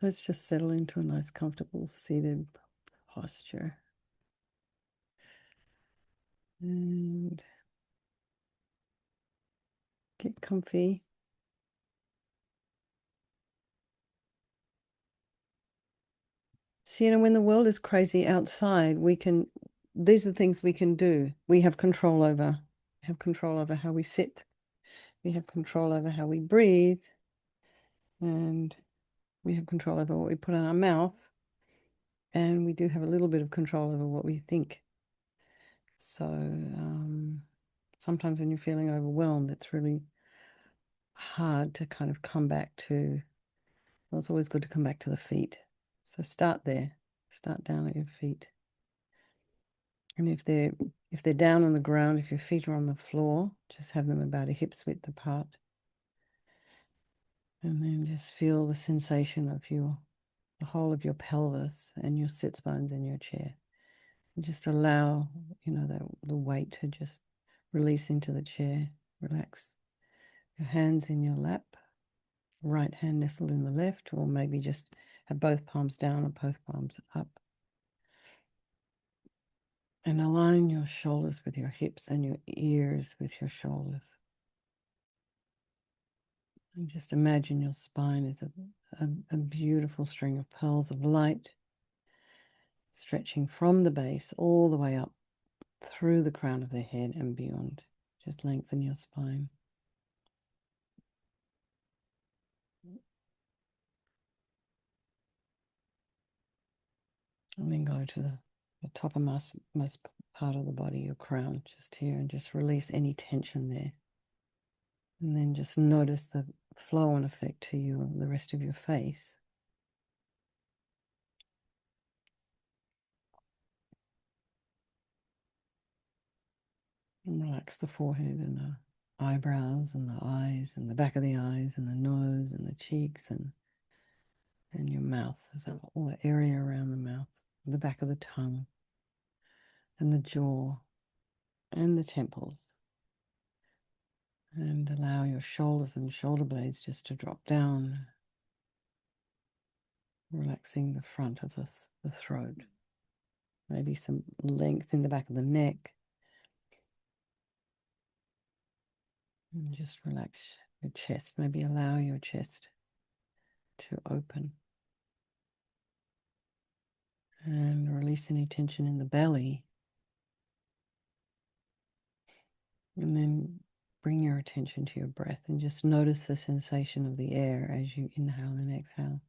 Let's just settle into a nice, comfortable seated posture. And get comfy. So, when the world is crazy outside, these are things we can do. We have control over. We have control over how we sit. We have control over how we breathe. And we have control over what we put in our mouth. And we do have a little bit of control over what we think. So sometimes when you're feeling overwhelmed, it's really hard to kind of come back to, well, it's always good to come back to the feet. So start there. Start down at your feet. And if they're down on the ground, if your feet are on the floor, just have them about a hip's width apart. And then just feel the sensation of the whole of your pelvis and your sits bones in your chair. And just allow, the weight to just release into the chair. Relax. Your hands in your lap, right hand nestled in the left, or maybe just have both palms down or both palms up. And align your shoulders with your hips and your ears with your shoulders. And just imagine your spine is a beautiful string of pearls of light, stretching from the base all the way up through the crown of the head and beyond. Just lengthen your spine. And then go to the topmost part of the body, your crown, just here, and just release any tension there. And then just notice the flow and effect to the rest of your face. And relax the forehead and the eyebrows and the eyes and the back of the eyes and the nose and the cheeks and your mouth. There's all the area around the mouth, the back of the tongue and the jaw and the temples. And allow your shoulders and shoulder blades just to drop down, relaxing the front of the throat. Maybe some length in the back of the neck. And just relax your chest. Maybe allow your chest to open. And release any tension in the belly. And then bring your attention to your breath and just notice the sensation of the air as you inhale and exhale.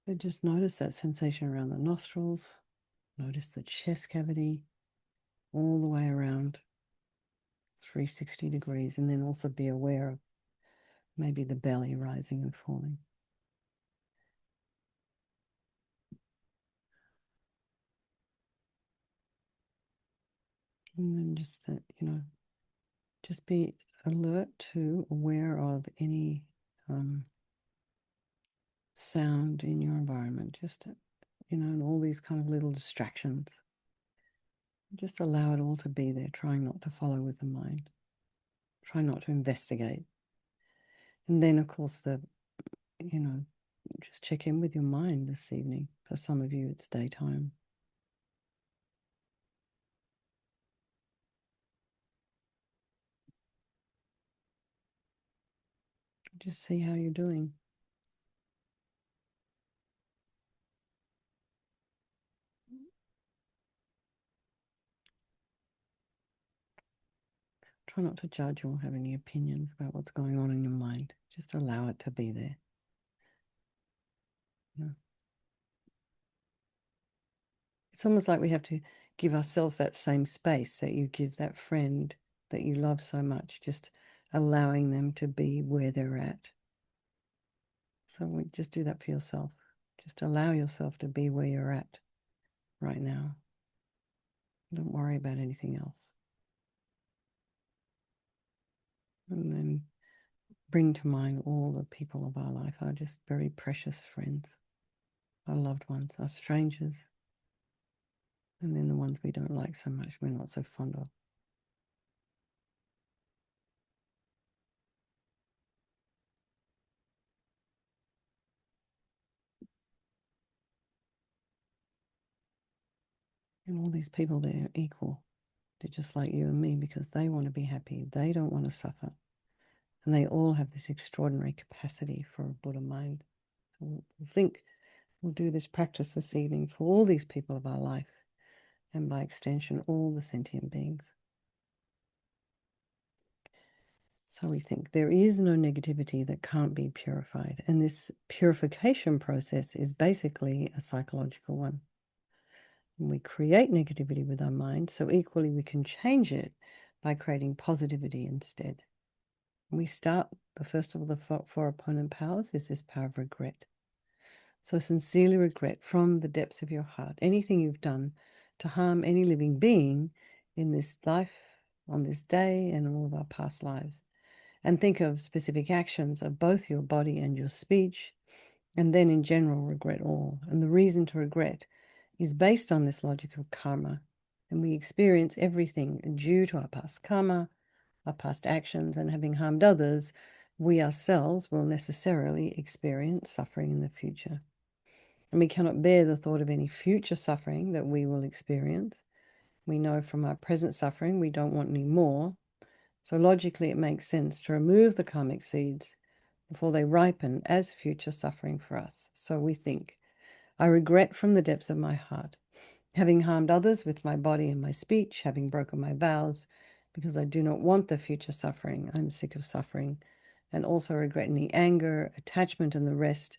So just notice that sensation around the nostrils. Notice the chest cavity all the way around 360 degrees, and then also be aware of maybe the belly rising and falling. And then just be alert to, aware of any sound in your environment, just, and all these kind of little distractions. Just allow it all to be there, trying not to follow with the mind. Try not to investigate. And then, of course, just check in with your mind this evening. For some of you, it's daytime. Just see how you're doing. Try not to judge or have any opinions about what's going on in your mind. Just allow it to be there. Yeah. It's almost like we have to give ourselves that same space that you give that friend that you love so much, just allowing them to be where they're at. So we just do that for yourself. Just allow yourself to be where you're at right now. Don't worry about anything else. And then bring to mind all the people of our life, our just very precious friends, our loved ones, our strangers, and then the ones we don't like so much, we're not so fond of. And all these people, they're equal. They're just like you and me because they want to be happy. They don't want to suffer. And they all have this extraordinary capacity for a Buddha mind. So we'll think, we'll do this practice this evening for all these people of our life, and by extension, all the sentient beings. So we think there is no negativity that can't be purified. And this purification process is basically a psychological one. And we create negativity with our mind, so equally we can change it by creating positivity instead. We start, the first of the four opponent powers is this power of regret. So sincerely regret from the depths of your heart anything you've done to harm any living being in this life, on this day, and all of our past lives. And think of specific actions of both your body and your speech, and then in general regret all. And the reason to regret is based on this logic of karma. And we experience everything due to our past karma, our past actions, and having harmed others, we ourselves will necessarily experience suffering in the future. And we cannot bear the thought of any future suffering that we will experience. We know from our present suffering we don't want any more. So logically, it makes sense to remove the karmic seeds before they ripen as future suffering for us. So we think, I regret from the depths of my heart having harmed others with my body and my speech, having broken my vows, because I do not want the future suffering. I'm sick of suffering, and also regret any anger, attachment, and the rest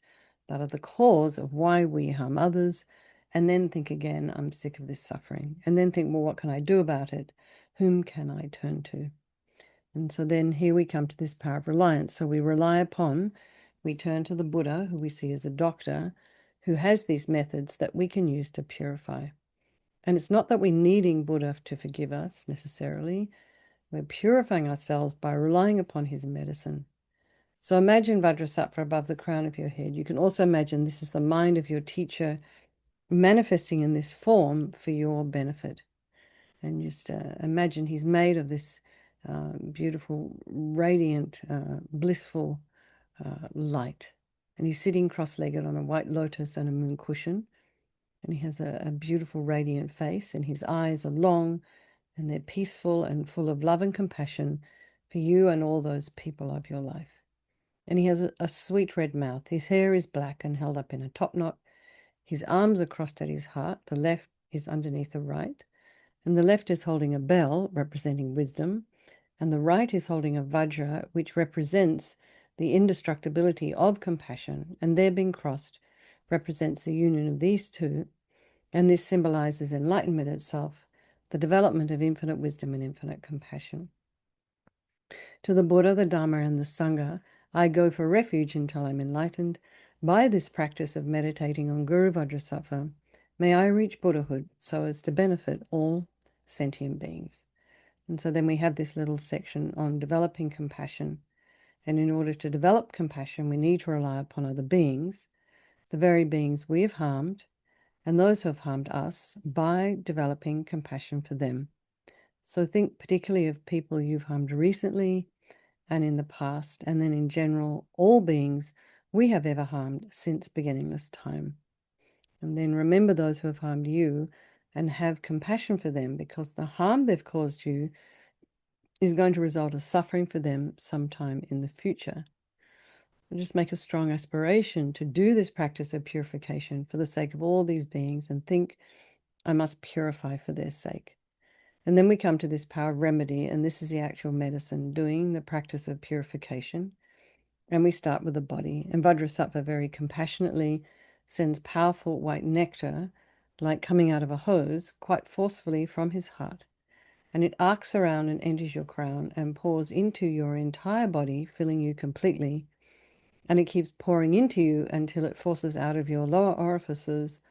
that are the cause of why we harm others. And then think again, I'm sick of this suffering. And then think, well, what can I do about it? Whom can I turn to? And so then here we come to this power of reliance. So we rely upon, we turn to the Buddha, who we see as a doctor, who has these methods that we can use to purify. And it's not that we're needing Buddha to forgive us necessarily. We're purifying ourselves by relying upon his medicine. So imagine Vajrasattva above the crown of your head. You can also imagine this is the mind of your teacher manifesting in this form for your benefit. And just imagine he's made of this beautiful, radiant, blissful light. And he's sitting cross-legged on a white lotus and a moon cushion. And he has a beautiful, radiant face, and his eyes are long, and they're peaceful and full of love and compassion for you and all those people of your life. And he has a sweet red mouth. His hair is black and held up in a top knot. His arms are crossed at his heart. The left is underneath the right. And the left is holding a bell, representing wisdom. And the right is holding a vajra, which represents the indestructibility of compassion. And their being crossed represents the union of these two. And this symbolizes enlightenment itself, the development of infinite wisdom and infinite compassion. To the Buddha, the Dharma, and the Sangha, I go for refuge until I'm enlightened. By this practice of meditating on Guru Vajrasattva, may I reach Buddhahood so as to benefit all sentient beings. And so then we have this little section on developing compassion. And in order to develop compassion, we need to rely upon other beings, the very beings we have harmed, and those who have harmed us, by developing compassion for them. So think particularly of people you've harmed recently and in the past, and then in general, all beings we have ever harmed since beginningless time. And then remember those who have harmed you and have compassion for them, because the harm they've caused you is going to result in suffering for them sometime in the future. And just make a strong aspiration to do this practice of purification for the sake of all these beings, and think, I must purify for their sake. And then we come to this power of remedy, and this is the actual medicine, doing the practice of purification. And we start with the body. And Vajrasattva very compassionately sends powerful white nectar, like coming out of a hose, quite forcefully from his heart. And it arcs around and enters your crown and pours into your entire body, filling you completely. And it keeps pouring into you until it forces out of your lower orifices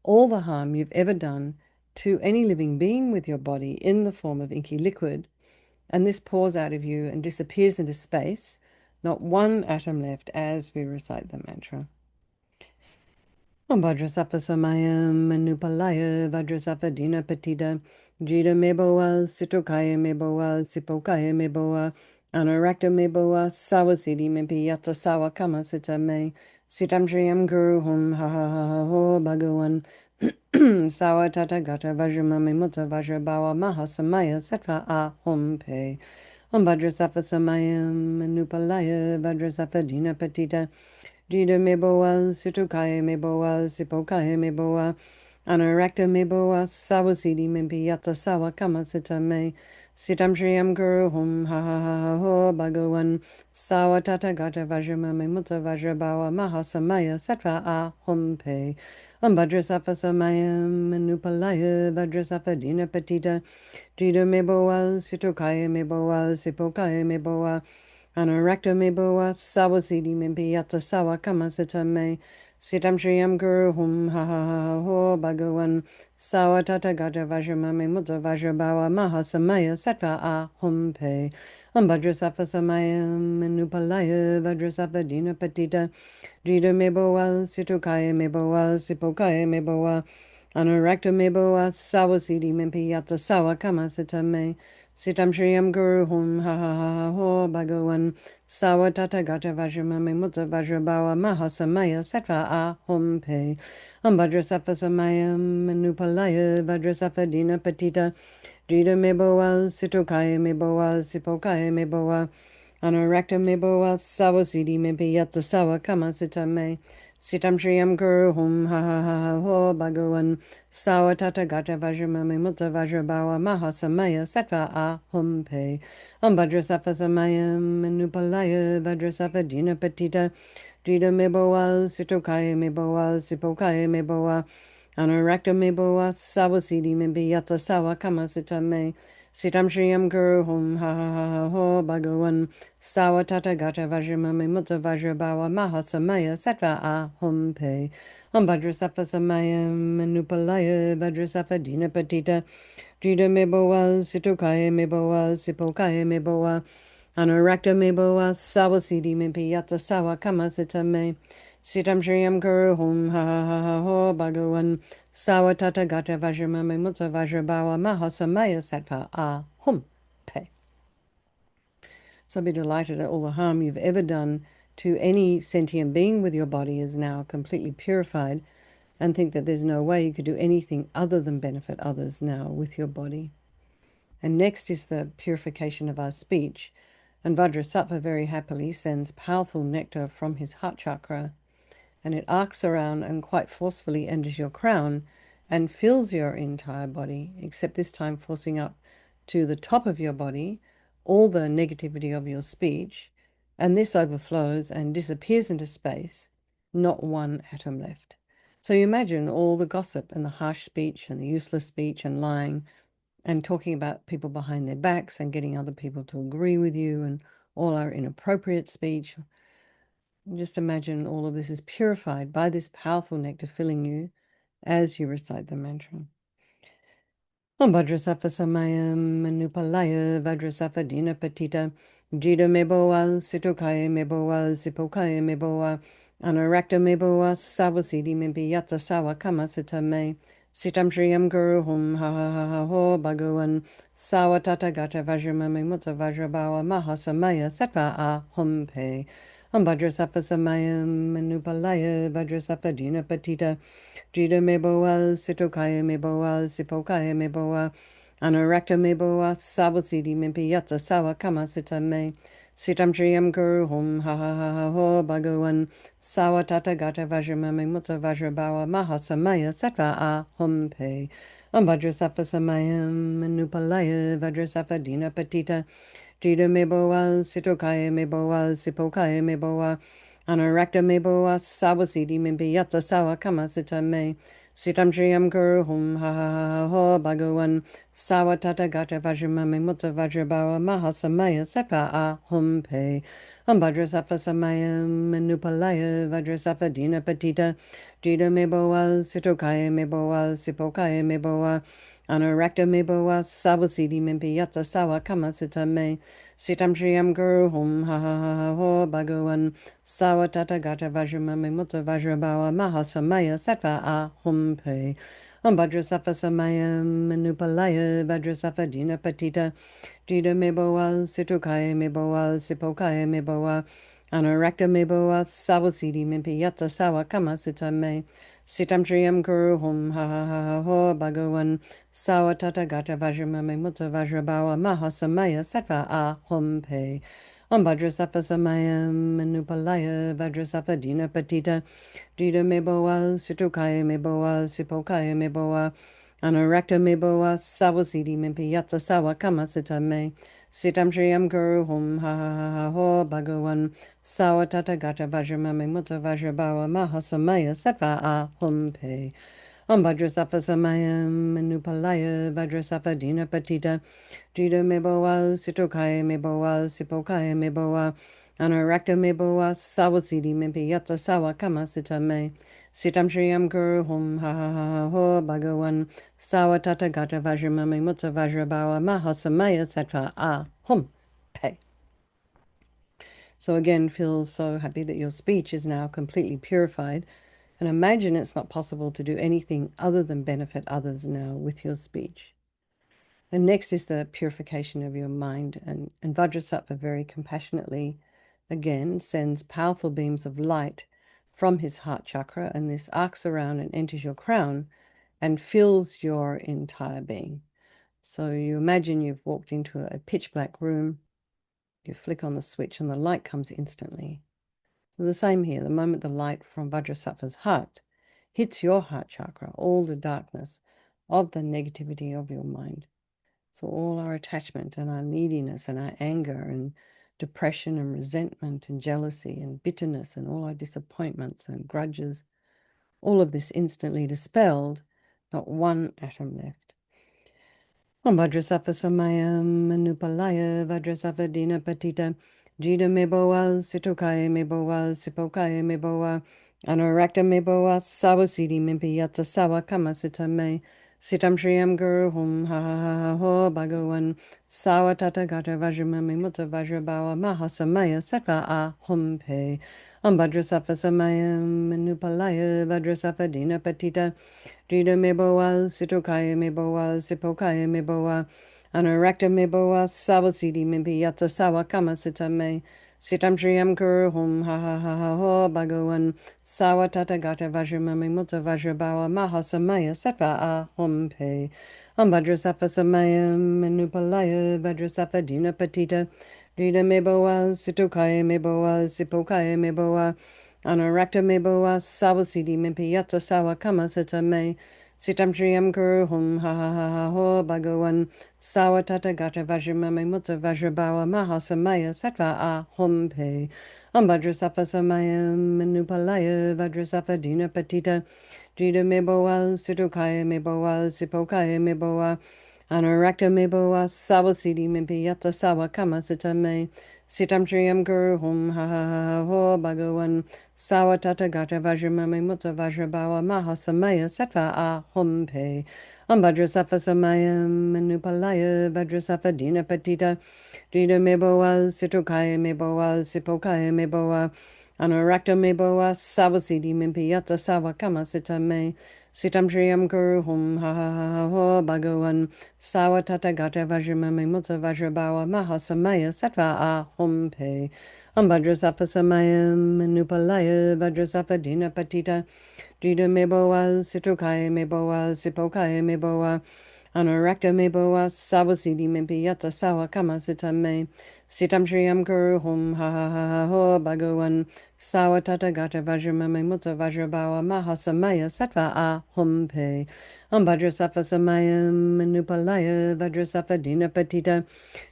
all the harm you've ever done to any living being with your body in the form of inky liquid. And this pours out of you and disappears into space, not one atom left as we recite the mantra. Om Vajrasattva Samayam Manupalaya Vajrasattva Dina Patita Jita Meboa Sitokaya Meboa Sipokaya Meboa Anarakta Meboa Sawasidi Mepi Yata Sawa Kama Sita Me Sitam Shriyam Guru Hum Ha Ha Ha Ha Ho Bhagavan Sawa Tata Gata Vajramami Mutta Vajrabawa Maha Samaya Sattva Ahom Pe Om Vajrasattva Samayam Manupalaya Vajrasattva Dina Patita Jida meboa, situkaya meboa, sipokaya meboa, anarakta meboa, sawasidi mempi yata sawa kama sita me, sitam shriyam guru hum ha ha ha ha ho bhagavan, sawa tata gata vajrama me mutta vajrabawa mahasamaya sattva a hum pe, vajrasattva samayam manupalaya, vajrasattva dina patita, jida meboa, situkaya meboa, sipokaya meboa, Anarakta meboa sawasidi mimpi yata sawa kama sita me sitam shriyam guru hum ha ha ha ho bhagavan sawa tata gata vajramame mutta vajrabawa mahasamaya sattva a hum pe vajrasattva samayam manupalaya vajrasattva dina patita jida meboa situkaya meboa sipokaya meboa Anarakta meboa sawasidi mimpi yata sawa kama sita me Sitam Shriyam Guru Hum Ha Ha Ha Ha Ho Bhagavan Sawa Tata Gata Vajramami Mutta Vajrabawa Mahasamaya Sattva A Hum Pe Vajrasattva Samayam Manupalaya Vajrasattva Dina Patita Jida Meboa Situkaya Meboa Sipokaya Meboa Anarakta Meboa Sawasidi Mepi Yatsa Sawa Kama Sita Me Sitam Shriyam Guru Hum Ha Ha Ha Ha Ho Bhagavan Sawa Tata Gata Vajramami Mutta Vajrabawa Mahasamaya Sattva A Hum Pe Vajrasattva Samayam Manupalaya Vajrasattva Dina Patita Jida Meboa Situkaya Meboa Sipokaya Meboa Anarakta meboa sawasidi mebi yatsa sawa kama sita me sitam shriyam guru hum ha ha ha ha ho bhagavan sawa tata gata vajramami mutta vajrabawa mahasamaya sattva a hum pe vajrasattva samayam manupalaya vajrasattva dina patita jida meboa situkaya meboa sipokaya meboa Anarakta meboa sawasidi mebi yatsa sawa kama sita me Sitam Shriyam Guru Hum Ha Ha Ha Ha Ho Bhagavan Sawa Tata Gata Vajramami Mutta Vajrabawa Mahasamaya Sattva A Hum Pe. So be delighted that all the harm you've ever done to any sentient being with your body is now completely purified, and think that there's no way you could do anything other than benefit others now with your body. And next is the purification of our speech. And Vajrasattva very happily sends powerful nectar from his heart chakra, and it arcs around and quite forcefully enters your crown and fills your entire body, except this time forcing up to the top of your body all the negativity of your speech, and this overflows and disappears into space, not one atom left. So you imagine all the gossip and the harsh speech and the useless speech and lying and talking about people behind their backs and getting other people to agree with you and all our inappropriate speech. Just imagine all of this is purified by this powerful nectar filling you as you recite the mantra. Om Vajrasattva Samayam Manupalaya Vajrasattva Dina Patita Jida Meboa Situkaya Meboa Sipokaya Meboa Anarakta Meboa Sawasidi Mebi Yatsa Sawa Kama Sita Me Sitam Shriyam Guru Hum Ha Ha Ha Ha Ho Bhagavan Sawa Tata Gata Vajramami Mutta Vajrabawa Mahasamaya Sattva A Hum Pe Vajrasattva Samayam Manupalaya Vajrasattva Dina Patita Jida meboa, sitokaya meboa, sipokaya meboa, anarakta meboa, sawasidi mimpi yatsa sawa kama sita me, sitam shriyam guru hum ha ha ha ha ho bhagavan, sawa tata gata vajramami mutta vajrabawa mahasamaya sattva a hum pe, Vajrasattva Samayam Manupalaya Vajrasattva Dina Patita Jida Meboa Sitokaya Meboa Sipokaya Meboa Anarakta Meboa Sawasidi Mimbiyata Sawa Kama Sita Me Sitam Shriyam Guru Hum Ha Ha Ha Ho Bhagawan Sawa Tata Gata Vajramami Mutta Vajrabawa Mahasamaya Sepa A Hum Pe Vajrasattva Samayam Manupalaya Vajrasattva Dina Patita Jida Meboa Sitokaya Meboa Sipokaya Meboa Anarakta Meboa Sawasidi Mimbiyata Sawa Kama Sita Me Sitam Shriyam Guru Hum Ha Ha Ha Ha Ho Bhagawan Sawa Tata Gata Vajramami Mutta Vajrabawa Mahasamaya Sattva A Hum Pe Vajrasattva Samayam Manupalaya Vajrasattva Dina Patita Jida Meboa Situkaya Meboa Sipokaya Meboa Anarakta Meboa Sawasidi Mimpiyata Sawa Kama Sita Me Sitam Shriyam Guru Hum Ha Ha Ha Ha Ho Bhagawan Sawa Tata Gata Vajramami Mutta Vajrabawa Mahasamaya Sattva A Hum Pe Vajrasattva Samayam Manupalaya Vajrasattva Dina Patita Jida Meboa Situkaya Meboa Sipokaya Meboa Anarakta Meboa Sawasidi Mimpiyata Sawa Kama Sita Me Sitam Shriyam Guru Hum Ha Ha Ha Ha Ho Bhagawan Sawa Tata Gata Vajramami Mutta Vajrabawa Mahasamaya Sattva A Hum Pe Vajrasattva Samayam Manupalaya Vajrasattva Dina Patita Jida Meboa Sitokaya Meboa Sipokaya Meboa Anarakta Meboa Sawasidi Mimpiyata Sawa Kama Sita Me Sitam Shriyam Guru Hum Ha Ha Ha Ha Ho Bhagawan Sawa Tata Gata Vajramami Mutta Vajrabawa Mahasamaya Sattva A Hum Pe. So again, feel so happy that your speech is now completely purified. And imagine it's not possible to do anything other than benefit others now with your speech. And next is the purification of your mind. And Vajrasattva very compassionately, again, sends powerful beams of light from his heart chakra, and this arcs around and enters your crown and fills your entire being. So you imagine you've walked into a pitch black room, you flick on the switch, and the light comes instantly. So the same here, the moment the light from Vajrasattva's heart hits your heart chakra, all the darkness of the negativity of your mind. So all our attachment and our neediness and our anger and depression and resentment and jealousy and bitterness and all our disappointments and grudges, all of this instantly dispelled, not one atom left. Vajrasattva Samayam Manupalaya Vajrasattva Dina Patita Jida Meboa Sitokaya Meboa Sipokaya Meboa Anarakta Meboa Sawasidi Mimpiyata Sawa Kama Sita Me Sitam Shriyam Guru Hum Ha Ha Ha Ha Ho Bhagawan Sawa Tata Gata Vajramami Mutta Vajrabawa Mahasamaya Sattva A Hum Pe Vajrasattva Samayam Manupalaya Vajrasattva Dina Patita Jida Meboa Sitokaya Meboa Sipokaya Meboa Anarakta Meboa Sawasidi Mimpiyata Sawa Kama Sita Me Sitam Shriyam Guru Hum Ha Ha Ha Ha Ho Bhagawan Sawa Tata Gata Vajramami Mutta Vajrabawa Mahasamaya Sattva A Hum Pe Vajrasattva Samayam Manupalaya Vajrasattva Dina Patita Jida Meboa Sitokaya Meboa Sipokaya Meboa Anarakta Meboa Sawasidi Mimpiyata Sawa Kama Sita Me Sitam Shriyam Guru Hum Ha Ha Ha Ha Ho Bhagawan Sawa Tata Gata Vajramami Mutta Vajrabawa Mahasamaya Sattva A Hum Pe Vajrasattva Samayam Manupalaya Vajrasattva Dina Patita Jida Meboa Sitokaya Meboa Sipokaya Meboa Anarakta Meboa Sawasidi Mimpiyata Sawa Kama Sita Me Sitam Shriyam Guru Hum Ha Ha Ha Ha Ho Bhagawan Sawa Tata Gata Vajramami Mutta Vajrabawa Mahasamaya Sattva A Hum Pe Vajrasattva Samayam Manupalaya Vajrasattva Dina Patita Jida Meboa Sitokaya Meboa Sipokaya Meboa Anarakta Meboa Sawasidi Mimpiyata Sawa Kama Sita Me Sitam Shriyam Guru Hum Ha Ha Ha Ha Ho Bhagawan Sawa Tata Gata Vajramami Mutta Vajrabawa Mahasamaya Sattva A Hum Pe Vajrasattva Samayam Manupalaya Vajrasattva Dina Patita Jida Meboa Sitokaya Meboa Sipokaya Meboa Anorakta me boa sawasidi me piyata sawa kama sita me. Sitam Shriyam Guru Hum Ha Ha Ha Ha Ho Bhagawan Sawa Tata Gata Vajrama Me Mutta Vajrabawa Mahasamaya Sattva A Hum Pe Vajrasattva Samaya Manupalaya Vajrasattva Dina Patita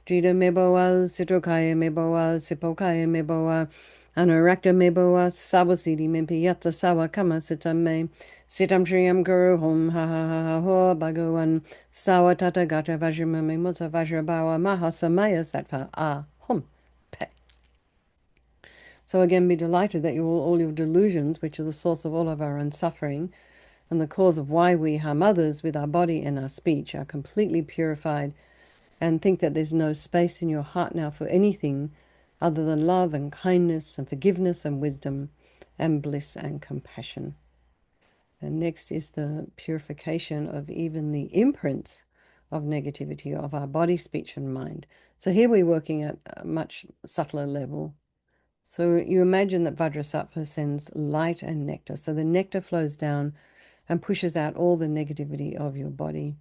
Jita Meboa Sitrokaya Meboa Sipokaya Meboa Anurakta Meboa Sawasidi Mempiyata Sawa Kama Sita Me Sitam Shriyam Guru Hum Ha Ha Ha Ha Ho Bhagawan Sawa Tata Gata Vajrama Me Mutta Vajrabawa Mahasamaya Sattva A Hum. Pe. So again, be delighted that all your delusions, which are the source of all of our own suffering and the cause of why we harm others with our body and our speech, are completely purified, and think that there's no space in your heart now for anything other than love and kindness and forgiveness and wisdom and bliss and compassion. And next is the purification of even the imprints of negativity of our body, speech, and mind. So here we're working at a much subtler level. So you imagine that Vajrasattva sends light and nectar. So the nectar flows down and pushes out all the negativity of your body.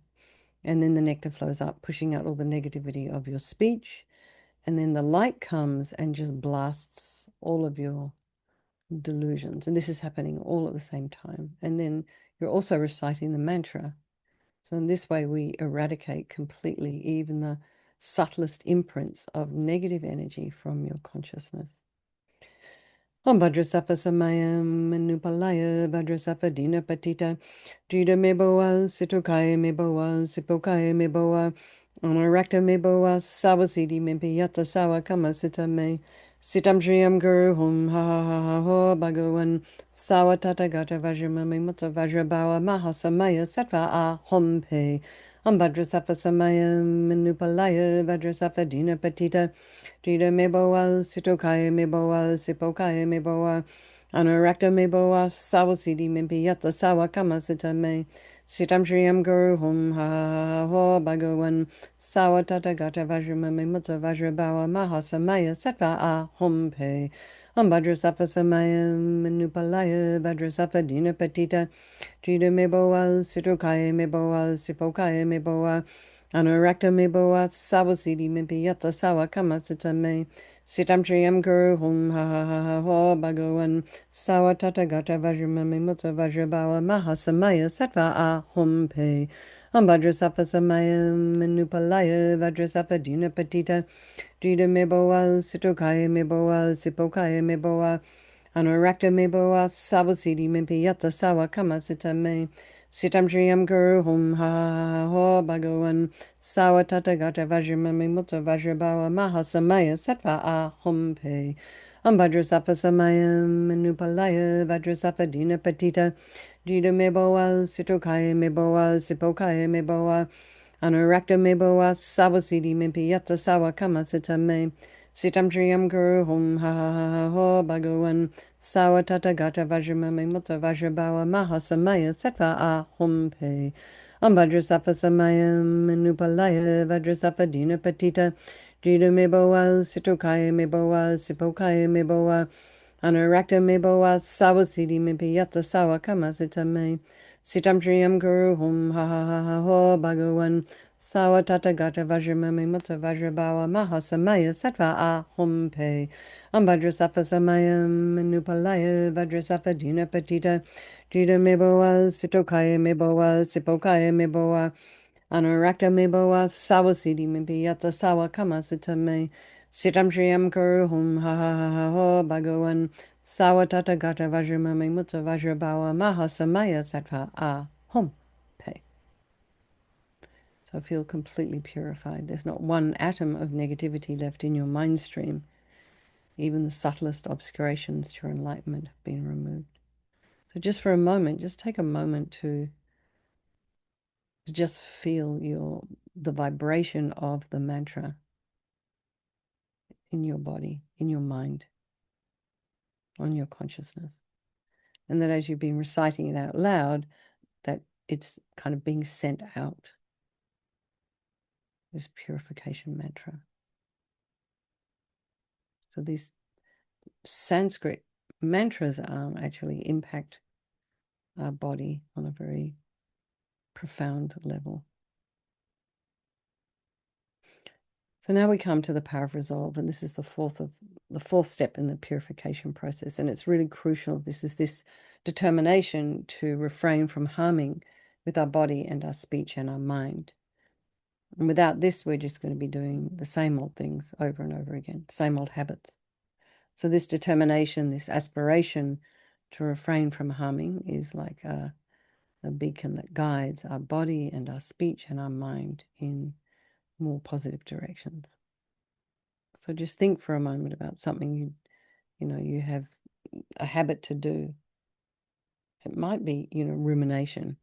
And then the nectar flows up, pushing out all the negativity of your speech. And then the light comes and just blasts all of your delusions. And this is happening all at the same time. And then you're also reciting the mantra. So in this way, we eradicate completely even the subtlest imprints of negative energy from your consciousness. Om Vajrasattva Samayam Manupalaya Vajrasattva Dina Patita Jida Meboa Situkaya Meboa Sipokaya Meboa Amarakta Meboa Sawasidi Mimpiyata Sawa Kama Sita Me Sitam Shriyam Guru Hum Ha Ha Ha Ha Ho Bhagawan Sawa Tata Gata Vajramami Mutta Vajrabawa Mahasamaya Sattva A Hom Pe Om Vajrasattva Samayam Manupalaya Vajrasattva Dina Patita Jida Meboa, Sitokaya Meboa, Sipokaya Meboa, Anurakta Meboa, Sawasidi Mimpiyata Sawa Kama Sita Me, Sitam Shriyam Guru Hum Ha Ho Bhagawan, Sawa Tata Gata Vajramami Mutta Vajrabawa Mahasamaya Sattva A Hum Pe, Vajrasattva Samaya Manupalaya, Vajrasattva Dina Patita, Jida Meboa, Sitokaya Meboa, Sipokaya Meboa, Anurakta Meboa Sawasidi Mimpiyata Sawa Kama Sita Me Sitam Shriyam Guru Hum Ha Ha Ha Ha Ho Bhagawan Sawa Tata Gata Vajramami Mutta Vajrabawa Mahasamaya Sattva A Hum Pe Vajrasattva Samaya Manupalaya Vajrasattva Dina Patita Jida Meboa Sitokaya Meboa Sipokaya Meboa Anurakta Meboa Sawasidi Mimpiyata Sawa Kama Sita Me Sitam Shriyam Guru Hum Ha Ha Ho Bhagawan Sawa Tata Gata Vajramami Mutta Vajrabawa Mahasamaya Sattva A Hum Pe Vajrasattva Samaya Manupalaya Vajrasattva Dina Patita Jida Meboa Sitokaya Meboa Sipokaya Meboa Anurakta Meboa Sawasidi Mimpiyata Sawa Kama Sita Me Sitam Shriyam Guru Hum Ha Ha Ha Ha Ho Bhagawan Sawa Tata Gata Vajramami Mutta Vajrabawa Mahasamaya Sattva A Hum Pe Vajrasattva Samaya Manupalaya Vajrasattva Dina Patita Jida Meboa Sitokaya Meboa Sipokaya Meboa Anurakta Meboa Sawasidi Mimpiyata Sawa Kama Sita Me Sitam Shriyam Guru Hum Ha Ha Ha Ha Ho Bhagawan Sawa Tata Gata Vajramami Mutta Vajrabawa Mahasamaya Sattva A Hum Pe Vajrasattva Samaya Manupalaya Vajrasattva Dina Patita Jida Meboa Sitokaya Meboa Sipokaya Meboa Anurakta Meboa Sawasidi Mimpiyata Sawa Kama Sita Me Sitam Shriyam Guru Hum Ha Ha Ha Ha Ho Bhagawan Sawa Tata Gata Vajramami Mutta Vajrabawa Mahasamaya Sattva A Hum Pe. So feel completely purified. There's not one atom of negativity left in your mind stream. Even the subtlest obscurations to your enlightenment have been removed. So just for a moment, just take a moment to just feel the vibration of the mantra in your body, in your mind, on your consciousness. And that as you've been reciting it out loud, that it's kind of being sent out, this purification mantra. So these Sanskrit mantras actually impact our body on a very profound level. So now we come to the power of resolve, and this is the fourth step in the purification process, and it's really crucial. This is this determination to refrain from harming with our body and our speech and our mind. And without this, we're just going to be doing the same old things over and over again, same old habits. So this determination, this aspiration to refrain from harming is like a beacon that guides our body and our speech and our mind in more positive directions. So just think for a moment about something you have a habit to do. It might be, rumination,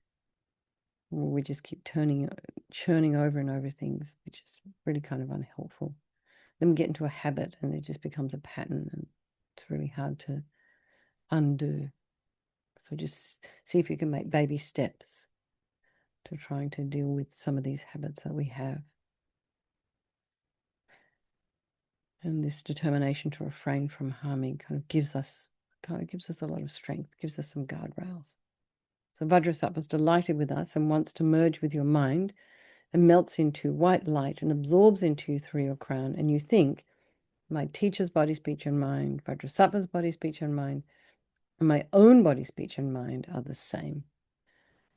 or we just keep churning over and over things, which is really kind of unhelpful. Then we get into a habit and it just becomes a pattern, and it's really hard to undo. So just see if you can make baby steps to trying to deal with some of these habits that we have. And this determination to refrain from harming kind of gives us a lot of strength, gives us some guardrails. So Vajrasattva is delighted with us and wants to merge with your mind and melts into white light and absorbs into you through your crown. And you think, my teacher's body, speech, and mind, Vajrasattva's body, speech, and mind, and my own body, speech, and mind are the same.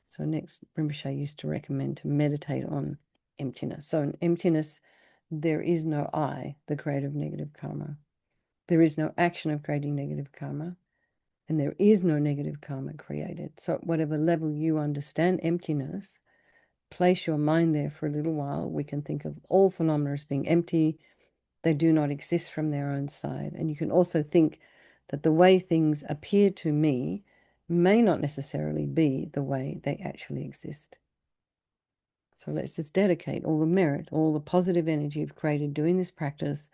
So next, Rinpoche used to recommend to meditate on emptiness. So in emptiness, there is no I, the creator of negative karma. There is no action of creating negative karma, and there is no negative karma created. So at whatever level you understand emptiness, place your mind there for a little while. We can think of all phenomena as being empty. They do not exist from their own side. And you can also think that the way things appear to me may not necessarily be the way they actually exist. So let's just dedicate all the merit, all the positive energy you've created doing this practice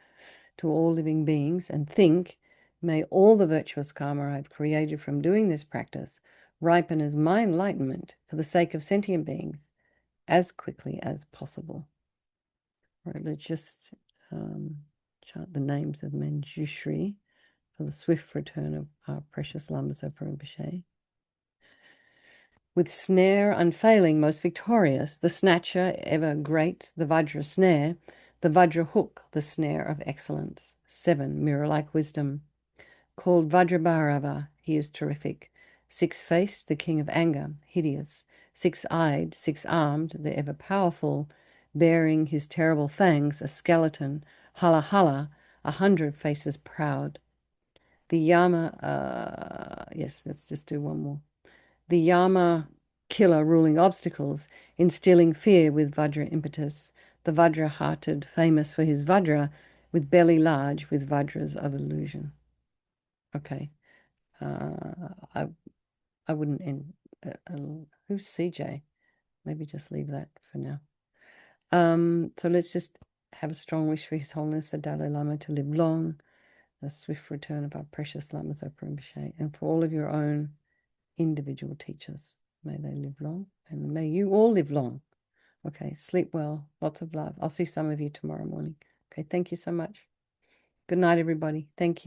to all living beings, and think, may all the virtuous karma I've created from doing this practice ripen as my enlightenment for the sake of sentient beings as quickly as possible. All right, let's just chant the names of Manjushri for the swift return of our precious Lama Zopa Rinpoche. With snare unfailing, most victorious, the snatcher ever great, the Vajra snare, the Vajra hook, the snare of excellence. 7, mirror-like wisdom. Called Vajrabhairava, he is terrific. Six-faced, the king of anger, hideous. Six-eyed, six-armed, the ever-powerful, bearing his terrible fangs, a skeleton. Hala hala, 100 faces proud. The Yama, yes, let's just do one more. The Yama killer ruling obstacles, instilling fear with Vajra impetus. The Vajra-hearted, famous for his Vajra, with belly large, with Vajras of illusion. Okay. I wouldn't end. Who's CJ? Maybe just leave that for now. So let's just have a strong wish for His Holiness the Dalai Lama to live long, the swift return of our precious Lama Zopa Rinpoche, and for all of your own individual teachers. May they live long, and may you all live long. Okay, sleep well. Lots of love. I'll see some of you tomorrow morning. Okay, thank you so much. Good night, everybody. Thank you.